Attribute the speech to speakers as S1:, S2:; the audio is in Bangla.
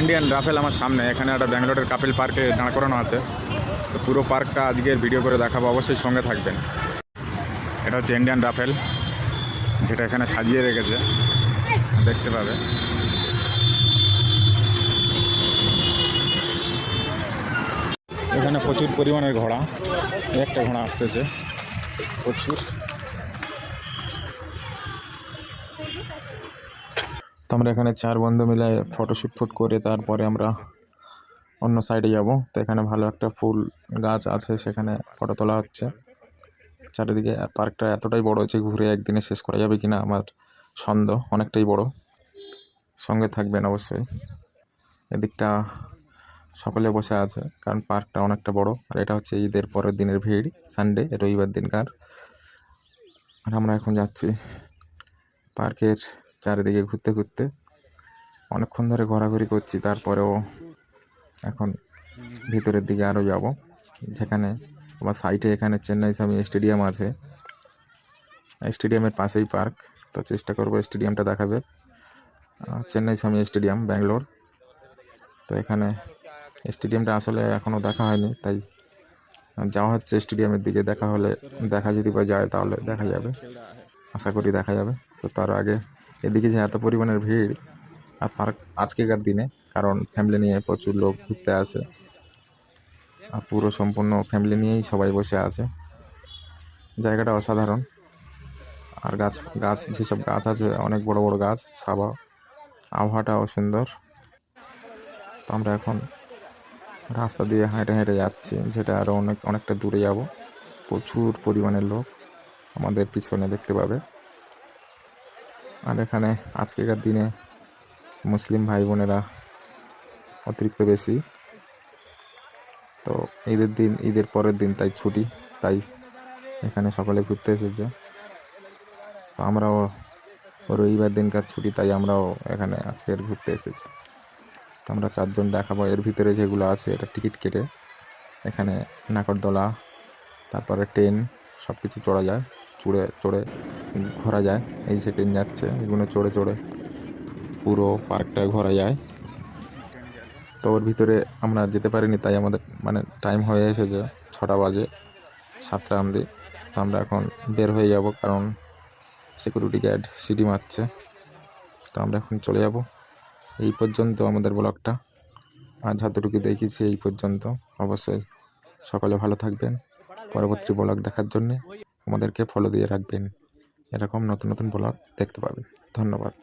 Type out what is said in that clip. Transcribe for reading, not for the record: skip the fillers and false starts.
S1: ইন্ডিয়ান রাফেল আমার সামনে। এখানে একটা ব্যাঙ্গালোরের কাপিল পার্কে দাঁড় করানো আছে। তো পুরো পার্কটা আজকের ভিডিও করে দেখাবো, অবশ্যই সঙ্গে থাকবেন। এটা হচ্ছে ইন্ডিয়ান রাফেল, যেটা এখানে সাজিয়ে রেখেছে, দেখতে পাবে। এখানে প্রচুর পরিমাণের ঘোড়া, একটা ঘোড়া আসতেছে প্রচুর। তো আমরা এখানে 4 বন্ধু মিলে ফটোশ্যুট করে তারপরে আমরা অন্য সাইডে যাব। তো এখানে ভালো একটা ফুল গাছ আছে, সেখানে ফটো তোলা হচ্ছে চারিদিকে। পার্কটা এতটাই বড় যে ঘুরে একদিনে শেষ করা যাবে কিনা আমার সন্দেহ, অনেকটাই বড়। সঙ্গে থাকবেন অবশ্যই। এদিকটা সকলে বসে আছে কারণ পার্কটা অনেকটা বড়। আর এটা হচ্ছে ঈদের পরের দিনের ভিড়, সানডে, রবিবার দিনকার। আর আমরা এখন যাচ্ছি পার্কের চারিদিকে ঘুরতে ঘুরতে। অনেকক্ষণ ধরে ঘোরাঘুরি করছি, তারপরেও এখন ভিতরের দিকে আরও যাব, যেখানে আবার সাইডে এখানে চেন্নাই স্বামী স্টেডিয়াম আছে। স্টেডিয়ামের পাশেই পার্ক। তো চেষ্টা করবো স্টেডিয়ামটা দেখাবে। চেন্নাই স্বামী স্টেডিয়াম, ব্যাঙ্গালোর। তো এখানে স্টেডিয়ামটা আসলে এখনও দেখা হয়নি, তাই যাওয়া হচ্ছে স্টেডিয়ামের দিকে। দেখা যদি বা যায় তাহলে দেখা যাবে, আশা করি দেখা যাবে। তো তার আগে এদিকে যে এত পরিমাণের ভিড় আর পার্ক আজকেকার দিনে, কারণ ফ্যামিলি নিয়ে প্রচুর লোক ঘুরতে আসে, আর পুরো সম্পূর্ণ ফ্যামিলি নিয়েই সবাই বসে আছে। জায়গাটা অসাধারণ। আর গাছ যেসব গাছ আছে, অনেক বড় বড় গাছ, আবহাওয়াটাও সুন্দর। তো আমরা এখন রাস্তা দিয়ে হেঁটে হেঁটে যাচ্ছি, যেটা আরও অনেকটা দূরে যাব। প্রচুর পরিমাণের লোক আমাদের পিছনে দেখতে পাবে। আর এখানে আজকেকার দিনে মুসলিম ভাই বোনেরা অতিরিক্ত বেশি। তো ঈদের পরের দিন, তাই ছুটি, তাই এখানে সকলে ঘুরতে এসেছে। তো আমরাও রবিবার দিনকার ছুটি, তাই আমরাও এখানে আজকের ঘুরতে এসেছি। তো আমরা 4 জন দেখাবো। এর ভিতরে যেগুলো আছে, এটা টিকিট কেটে এখানে নাকরদোলা, তারপরে ট্রেন, সব কিছু চড়া যায়, চড়ে ঘোরা যায়। এই যে ট্রেন যাচ্ছে, এগুলো চড়ে পুরো পার্কটা ঘোরা যায়। তো ওর ভিতরে আমরা যেতে পারিনি, তাই আমাদের টাইম হয়ে এসেছে, 6টা বাজে, 7টা আমদি। তো আমরা এখন বের হয়ে যাব, কারণ সিকিউরিটি গার্ড সিটি মারছে। তো আমরা এখন চলে যাব। এই পর্যন্ত আমাদের ব্লগটা, আর যতটুকু দেখেছি এই পর্যন্ত। অবশ্যই সকলে ভালো থাকবেন। পরবর্তী ব্লগ দেখার জন্যে আমাদেরকে ফলো দিয়ে রাখবেন। এরকম নতুন নতুন ব্লগ দেখতে পাবেন। ধন্যবাদ।